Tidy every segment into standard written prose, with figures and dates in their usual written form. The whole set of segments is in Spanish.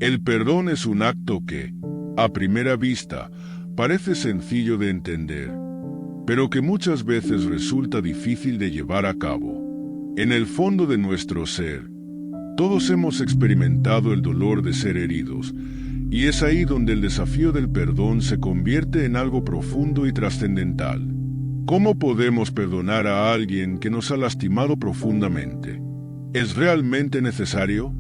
El perdón es un acto que, a primera vista, parece sencillo de entender, pero que muchas veces resulta difícil de llevar a cabo. En el fondo de nuestro ser, todos hemos experimentado el dolor de ser heridos, y es ahí donde el desafío del perdón se convierte en algo profundo y trascendental. ¿Cómo podemos perdonar a alguien que nos ha lastimado profundamente? ¿Es realmente necesario?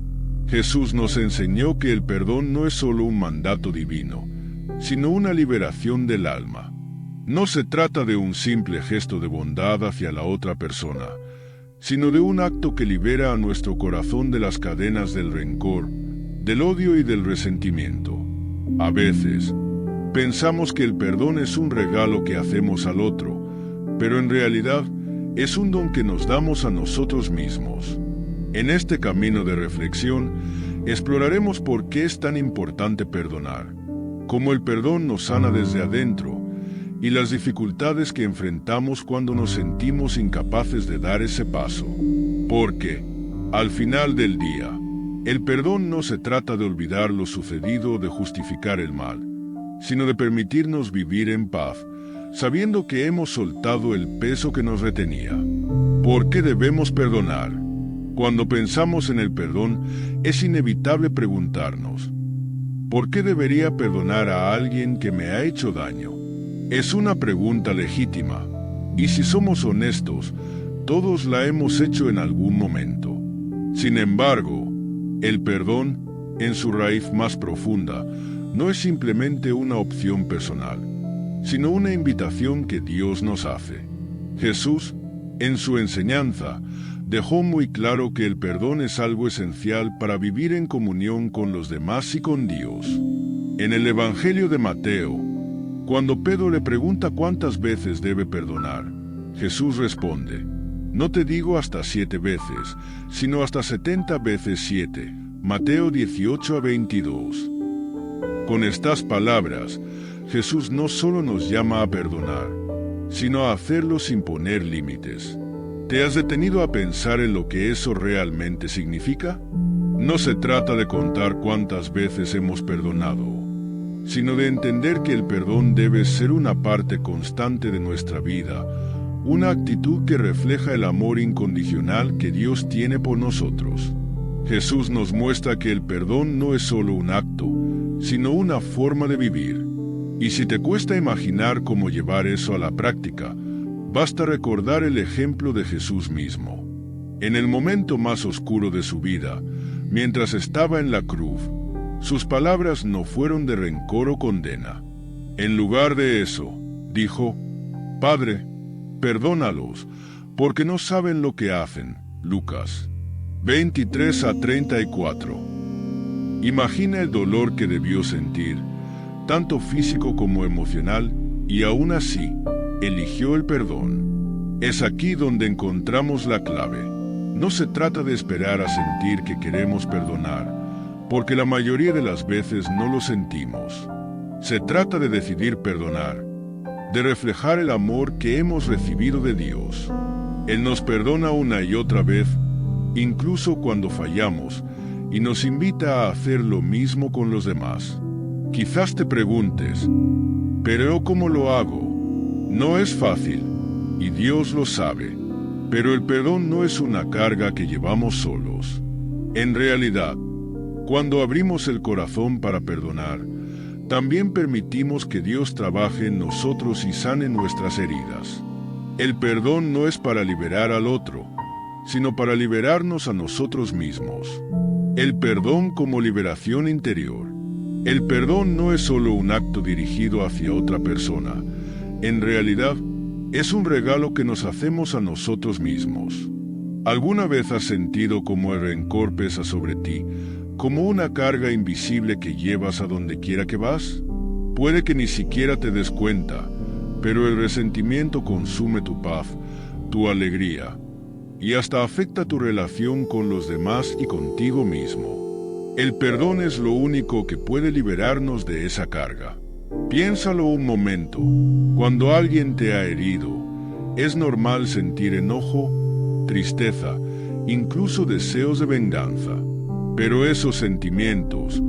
Jesús nos enseñó que el perdón no es solo un mandato divino, sino una liberación del alma. No se trata de un simple gesto de bondad hacia la otra persona, sino de un acto que libera a nuestro corazón de las cadenas del rencor, del odio y del resentimiento. A veces, pensamos que el perdón es un regalo que hacemos al otro, pero en realidad es un don que nos damos a nosotros mismos. En este camino de reflexión, exploraremos por qué es tan importante perdonar, cómo el perdón nos sana desde adentro y las dificultades que enfrentamos cuando nos sentimos incapaces de dar ese paso. Porque, al final del día, el perdón no se trata de olvidar lo sucedido o de justificar el mal, sino de permitirnos vivir en paz, sabiendo que hemos soltado el peso que nos retenía. ¿Por qué debemos perdonar? Cuando pensamos en el perdón, es inevitable preguntarnos, ¿por qué debería perdonar a alguien que me ha hecho daño? Es una pregunta legítima, y si somos honestos, todos la hemos hecho en algún momento. Sin embargo, el perdón, en su raíz más profunda, no es simplemente una opción personal, sino una invitación que Dios nos hace. Jesús, en su enseñanza, dejó muy claro que el perdón es algo esencial para vivir en comunión con los demás y con Dios. En el Evangelio de Mateo, cuando Pedro le pregunta cuántas veces debe perdonar, Jesús responde, no te digo hasta 7 veces, sino hasta 70 veces 7. Mateo 18-22. Con estas palabras, Jesús no solo nos llama a perdonar, sino a hacerlo sin poner límites. ¿Te has detenido a pensar en lo que eso realmente significa? No se trata de contar cuántas veces hemos perdonado, sino de entender que el perdón debe ser una parte constante de nuestra vida, una actitud que refleja el amor incondicional que Dios tiene por nosotros. Jesús nos muestra que el perdón no es solo un acto, sino una forma de vivir. Y si te cuesta imaginar cómo llevar eso a la práctica, basta recordar el ejemplo de Jesús mismo. En el momento más oscuro de su vida, mientras estaba en la cruz, sus palabras no fueron de rencor o condena. En lugar de eso, dijo, Padre, perdónalos, porque no saben lo que hacen. Lucas 23-34. Imagina el dolor que debió sentir, tanto físico como emocional, y aún así, eligió el perdón. Es aquí donde encontramos la clave. No se trata de esperar a sentir que queremos perdonar, porque la mayoría de las veces no lo sentimos. Se trata de decidir perdonar, de reflejar el amor que hemos recibido de Dios. Él nos perdona una y otra vez, incluso cuando fallamos, y nos invita a hacer lo mismo con los demás. Quizás te preguntes, ¿pero cómo lo hago? No es fácil, y Dios lo sabe, pero el perdón no es una carga que llevamos solos. En realidad, cuando abrimos el corazón para perdonar, también permitimos que Dios trabaje en nosotros y sane nuestras heridas. El perdón no es para liberar al otro, sino para liberarnos a nosotros mismos. El perdón como liberación interior. El perdón no es solo un acto dirigido hacia otra persona. En realidad, es un regalo que nos hacemos a nosotros mismos. ¿Alguna vez has sentido como el rencor pesa sobre ti, como una carga invisible que llevas a donde quiera que vas? Puede que ni siquiera te des cuenta, pero el resentimiento consume tu paz, tu alegría, y hasta afecta tu relación con los demás y contigo mismo. El perdón es lo único que puede liberarnos de esa carga. Piénsalo un momento. Cuando alguien te ha herido, es normal sentir enojo, tristeza, incluso deseos de venganza. Pero esos sentimientos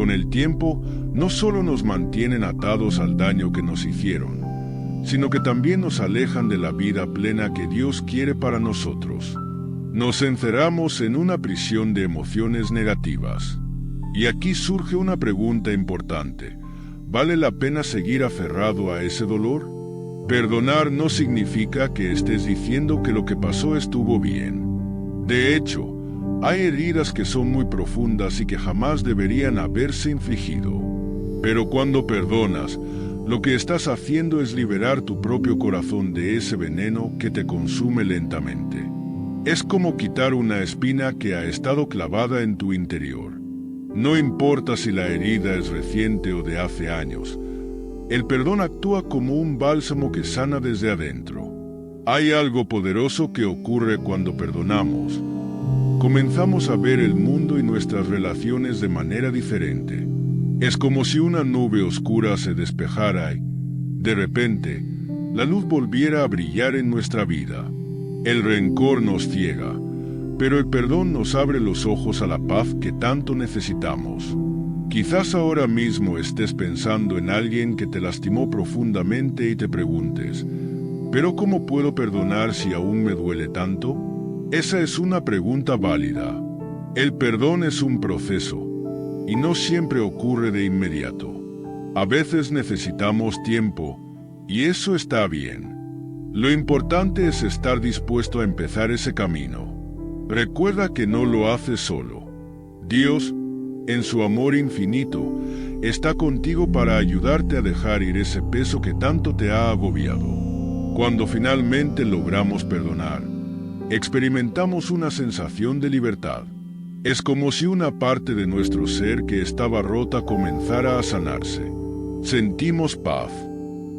con el tiempo, no solo nos mantienen atados al daño que nos hicieron, sino que también nos alejan de la vida plena que Dios quiere para nosotros. Nos encerramos en una prisión de emociones negativas. Y aquí surge una pregunta importante. ¿Vale la pena seguir aferrado a ese dolor? Perdonar no significa que estés diciendo que lo que pasó estuvo bien. De hecho, hay heridas que son muy profundas y que jamás deberían haberse infligido. Pero cuando perdonas, lo que estás haciendo es liberar tu propio corazón de ese veneno que te consume lentamente. Es como quitar una espina que ha estado clavada en tu interior. No importa si la herida es reciente o de hace años, el perdón actúa como un bálsamo que sana desde adentro. Hay algo poderoso que ocurre cuando perdonamos. Comenzamos a ver el mundo y nuestras relaciones de manera diferente. Es como si una nube oscura se despejara y, de repente, la luz volviera a brillar en nuestra vida. El rencor nos ciega, pero el perdón nos abre los ojos a la paz que tanto necesitamos. Quizás ahora mismo estés pensando en alguien que te lastimó profundamente y te preguntes, ¿pero cómo puedo perdonar si aún me duele tanto? Esa es una pregunta válida. El perdón es un proceso, y no siempre ocurre de inmediato. A veces necesitamos tiempo, y eso está bien. Lo importante es estar dispuesto a empezar ese camino. Recuerda que no lo haces solo. Dios, en su amor infinito, está contigo para ayudarte a dejar ir ese peso que tanto te ha agobiado. Cuando finalmente logramos perdonar, experimentamos una sensación de libertad. Es como si una parte de nuestro ser que estaba rota comenzara a sanarse. Sentimos paz.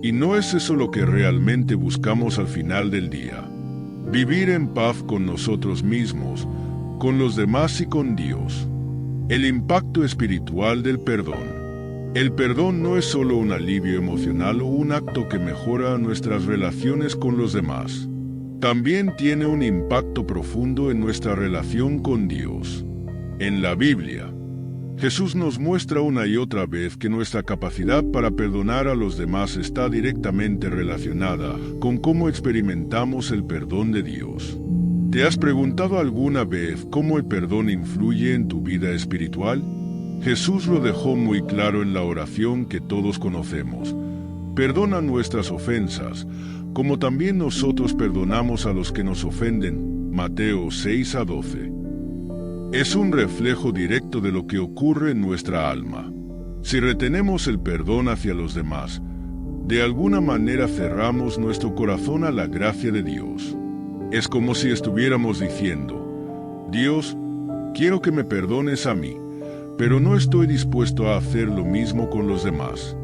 Y no es eso lo que realmente buscamos al final del día. Vivir en paz con nosotros mismos, con los demás y con Dios. El impacto espiritual del perdón. El perdón no es solo un alivio emocional o un acto que mejora nuestras relaciones con los demás. También tiene un impacto profundo en nuestra relación con Dios. En la Biblia, Jesús nos muestra una y otra vez que nuestra capacidad para perdonar a los demás está directamente relacionada con cómo experimentamos el perdón de Dios. ¿Te has preguntado alguna vez cómo el perdón influye en tu vida espiritual? Jesús lo dejó muy claro en la oración que todos conocemos. Perdona nuestras ofensas, como también nosotros perdonamos a los que nos ofenden. Mateo 6:12. Es un reflejo directo de lo que ocurre en nuestra alma. Si retenemos el perdón hacia los demás, de alguna manera cerramos nuestro corazón a la gracia de Dios. Es como si estuviéramos diciendo, Dios, quiero que me perdones a mí, pero no estoy dispuesto a hacer lo mismo con los demás.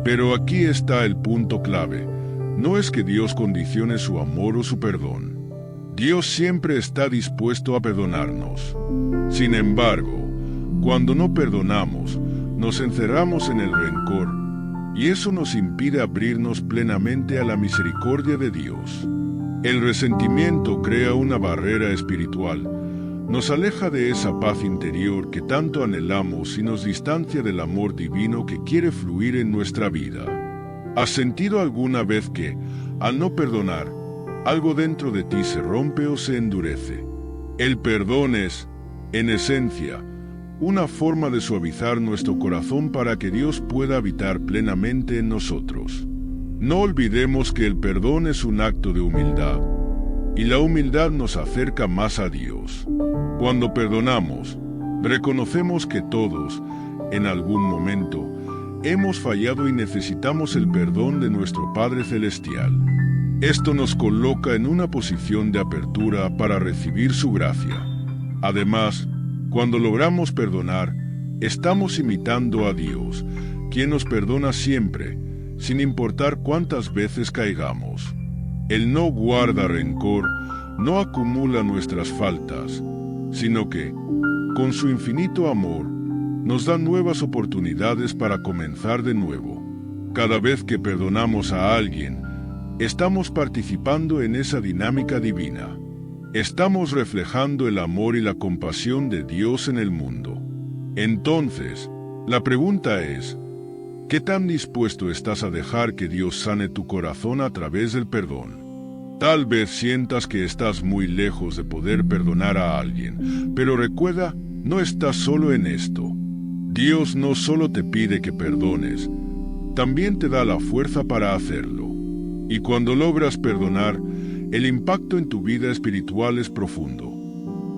Pero aquí está el punto clave. No es que Dios condicione su amor o su perdón. Dios siempre está dispuesto a perdonarnos. Sin embargo, cuando no perdonamos, nos encerramos en el rencor, y eso nos impide abrirnos plenamente a la misericordia de Dios. El resentimiento crea una barrera espiritual, nos aleja de esa paz interior que tanto anhelamos y nos distancia del amor divino que quiere fluir en nuestra vida. ¿Has sentido alguna vez que, al no perdonar, algo dentro de ti se rompe o se endurece? El perdón es, en esencia, una forma de suavizar nuestro corazón para que Dios pueda habitar plenamente en nosotros. No olvidemos que el perdón es un acto de humildad, y la humildad nos acerca más a Dios. Cuando perdonamos, reconocemos que todos, en algún momento, hemos fallado y necesitamos el perdón de nuestro Padre Celestial. Esto nos coloca en una posición de apertura para recibir su gracia. Además, cuando logramos perdonar, estamos imitando a Dios, quien nos perdona siempre, sin importar cuántas veces caigamos. Él no guarda rencor, no acumula nuestras faltas, sino que, con su infinito amor, nos da nuevas oportunidades para comenzar de nuevo. Cada vez que perdonamos a alguien, estamos participando en esa dinámica divina. Estamos reflejando el amor y la compasión de Dios en el mundo. Entonces, La pregunta es, ¿qué tan dispuesto estás a dejar que Dios sane tu corazón a través del perdón? Tal vez sientas que estás muy lejos de poder perdonar a alguien, pero recuerda, no estás solo en esto. Dios no solo te pide que perdones, también te da la fuerza para hacerlo. Y cuando logras perdonar, el impacto en tu vida espiritual es profundo.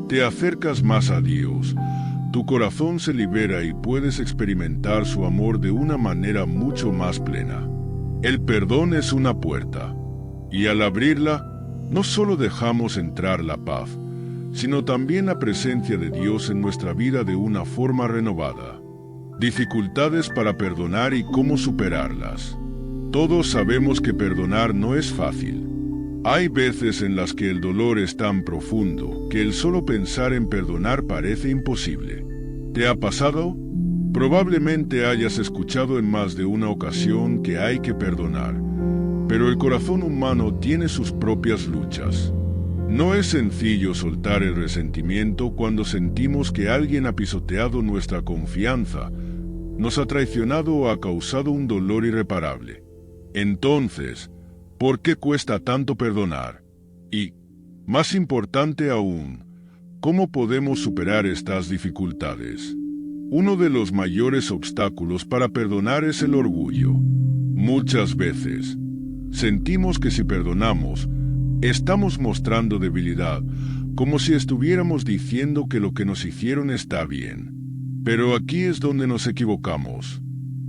Te acercas más a Dios, tu corazón se libera y puedes experimentar su amor de una manera mucho más plena. El perdón es una puerta, y al abrirla, no solo dejamos entrar la paz, sino también la presencia de Dios en nuestra vida de una forma renovada. Dificultades para perdonar y cómo superarlas. Todos sabemos que perdonar no es fácil. Hay veces en las que el dolor es tan profundo que el solo pensar en perdonar parece imposible. ¿Te ha pasado? Probablemente hayas escuchado en más de una ocasión que hay que perdonar, pero el corazón humano tiene sus propias luchas. No es sencillo soltar el resentimiento cuando sentimos que alguien ha pisoteado nuestra confianza, nos ha traicionado o ha causado un dolor irreparable. Entonces, ¿por qué cuesta tanto perdonar? Y, más importante aún, ¿cómo podemos superar estas dificultades? Uno de los mayores obstáculos para perdonar es el orgullo. Muchas veces, sentimos que si perdonamos, estamos mostrando debilidad, como si estuviéramos diciendo que lo que nos hicieron está bien. Pero aquí es donde nos equivocamos.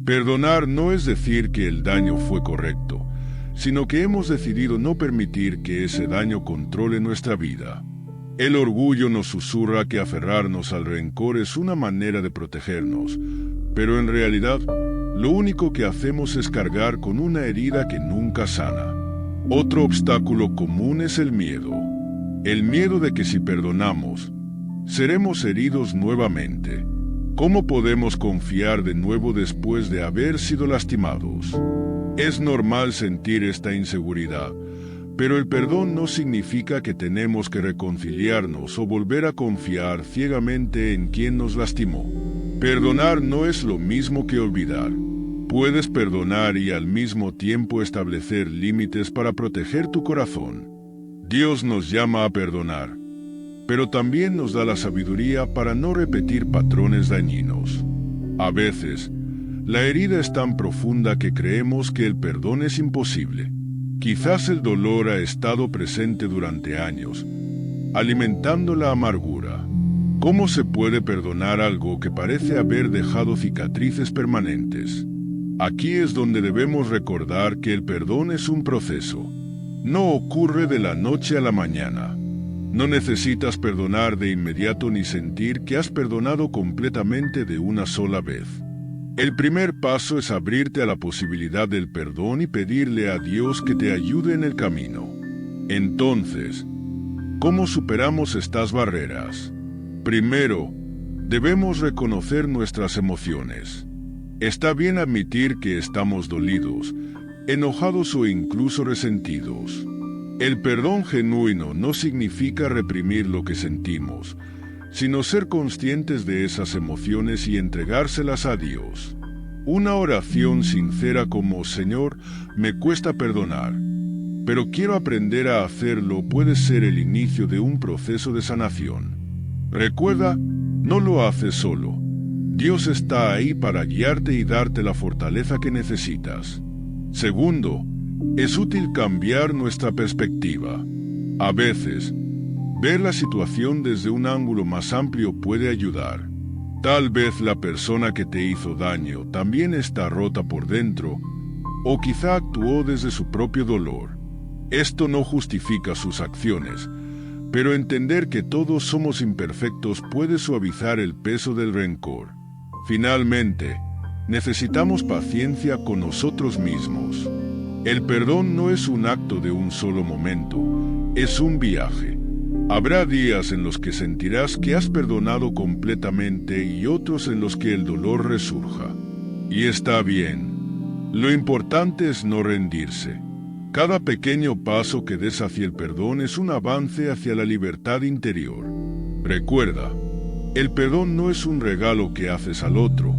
Perdonar no es decir que el daño fue correcto, sino que hemos decidido no permitir que ese daño controle nuestra vida. El orgullo nos susurra que aferrarnos al rencor es una manera de protegernos, pero en realidad, lo único que hacemos es cargar con una herida que nunca sana. Otro obstáculo común es el miedo. El miedo de que si perdonamos, seremos heridos nuevamente. ¿Cómo podemos confiar de nuevo después de haber sido lastimados? Es normal sentir esta inseguridad, pero el perdón no significa que tenemos que reconciliarnos o volver a confiar ciegamente en quien nos lastimó. Perdonar no es lo mismo que olvidar. Puedes perdonar y al mismo tiempo establecer límites para proteger tu corazón. Dios nos llama a perdonar, pero también nos da la sabiduría para no repetir patrones dañinos. A veces, la herida es tan profunda que creemos que el perdón es imposible. Quizás el dolor ha estado presente durante años, alimentando la amargura. ¿Cómo se puede perdonar algo que parece haber dejado cicatrices permanentes? Aquí es donde debemos recordar que el perdón es un proceso. No ocurre de la noche a la mañana. No necesitas perdonar de inmediato ni sentir que has perdonado completamente de una sola vez. El primer paso es abrirte a la posibilidad del perdón y pedirle a Dios que te ayude en el camino. Entonces, ¿cómo superamos estas barreras? Primero, debemos reconocer nuestras emociones. Está bien admitir que estamos dolidos, enojados o incluso resentidos. El perdón genuino no significa reprimir lo que sentimos, sino ser conscientes de esas emociones y entregárselas a Dios. Una oración sincera como «Señor, me cuesta perdonar, pero quiero aprender a hacerlo» puede ser el inicio de un proceso de sanación. Recuerda, no lo haces solo. Dios está ahí para guiarte y darte la fortaleza que necesitas. Segundo, es útil cambiar nuestra perspectiva. A veces, ver la situación desde un ángulo más amplio puede ayudar. Tal vez la persona que te hizo daño también está rota por dentro, o quizá actuó desde su propio dolor. Esto no justifica sus acciones, pero entender que todos somos imperfectos puede suavizar el peso del rencor. Finalmente, necesitamos paciencia con nosotros mismos. El perdón no es un acto de un solo momento, es un viaje. Habrá días en los que sentirás que has perdonado completamente y otros en los que el dolor resurja. Y está bien. Lo importante es no rendirse. Cada pequeño paso que des hacia el perdón es un avance hacia la libertad interior. Recuerda, el perdón no es un regalo que haces al otro,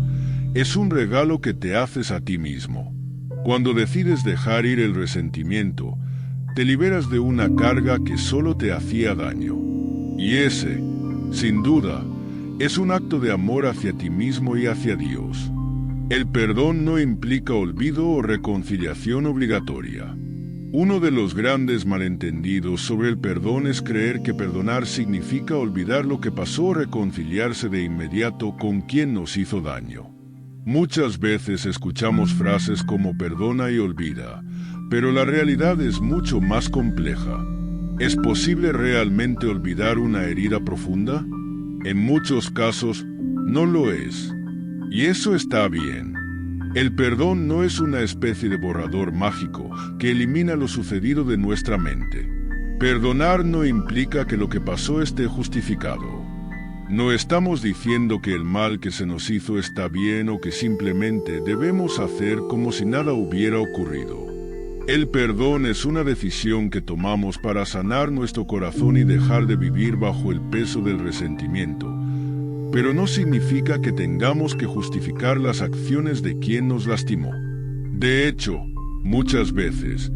Es un regalo que te haces a ti mismo. Cuando decides dejar ir el resentimiento, te liberas de una carga que solo te hacía daño. Y ese, sin duda, es un acto de amor hacia ti mismo y hacia Dios. El perdón no implica olvido o reconciliación obligatoria. Uno de los grandes malentendidos sobre el perdón es creer que perdonar significa olvidar lo que pasó o reconciliarse de inmediato con quien nos hizo daño. Muchas veces escuchamos frases como perdona y olvida, pero la realidad es mucho más compleja. ¿Es posible realmente olvidar una herida profunda? En muchos casos, no lo es. Y eso está bien. El perdón no es una especie de borrador mágico que elimina lo sucedido de nuestra mente. Perdonar no implica que lo que pasó esté justificado. No estamos diciendo que el mal que se nos hizo está bien o que simplemente debemos hacer como si nada hubiera ocurrido. El perdón es una decisión que tomamos para sanar nuestro corazón y dejar de vivir bajo el peso del resentimiento. Pero no significa que tengamos que justificar las acciones de quien nos lastimó. De hecho, muchas veces,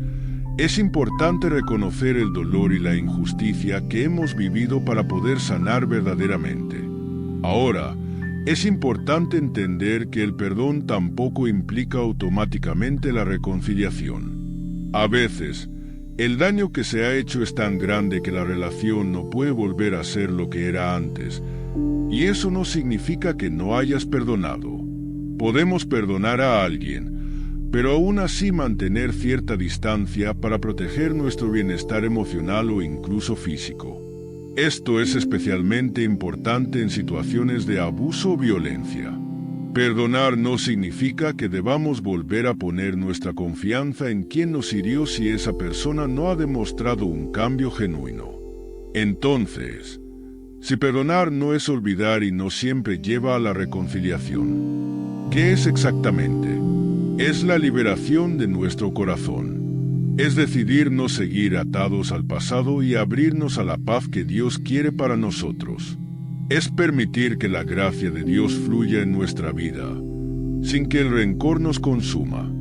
es importante reconocer el dolor y la injusticia que hemos vivido para poder sanar verdaderamente. Ahora, es importante entender que el perdón tampoco implica automáticamente la reconciliación. A veces, el daño que se ha hecho es tan grande que la relación no puede volver a ser lo que era antes, y eso no significa que no hayas perdonado. Podemos perdonar a alguien, pero aún así mantener cierta distancia para proteger nuestro bienestar emocional o incluso físico. Esto es especialmente importante en situaciones de abuso o violencia. Perdonar no significa que debamos volver a poner nuestra confianza en quien nos hirió si esa persona no ha demostrado un cambio genuino. Entonces, si perdonar no es olvidar y no siempre lleva a la reconciliación, ¿qué es exactamente? Es la liberación de nuestro corazón. Es decidir no seguir atados al pasado y abrirnos a la paz que Dios quiere para nosotros. Es permitir que la gracia de Dios fluya en nuestra vida, sin que el rencor nos consuma.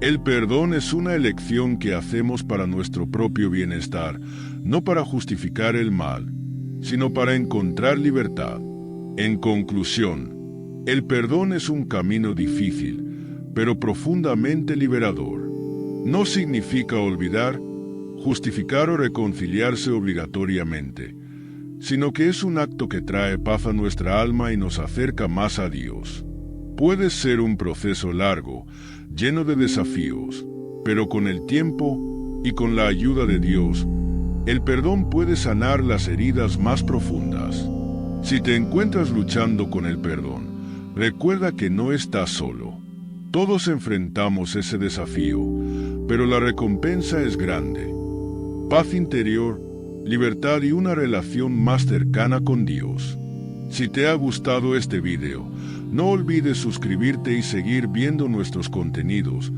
El perdón es una elección que hacemos para nuestro propio bienestar, no para justificar el mal, sino para encontrar libertad. En conclusión, el perdón es un camino difícil, pero profundamente liberador. No significa olvidar, justificar o reconciliarse obligatoriamente, sino que es un acto que trae paz a nuestra alma y nos acerca más a Dios. Puede ser un proceso largo, lleno de desafíos, pero con el tiempo y con la ayuda de Dios, el perdón puede sanar las heridas más profundas. Si te encuentras luchando con el perdón, recuerda que no estás solo. Todos enfrentamos ese desafío, pero la recompensa es grande. Paz interior, libertad y una relación más cercana con Dios. Si te ha gustado este video, no olvides suscribirte y seguir viendo nuestros contenidos,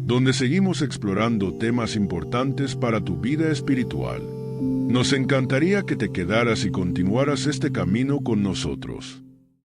donde seguimos explorando temas importantes para tu vida espiritual. Nos encantaría que te quedaras y continuaras este camino con nosotros.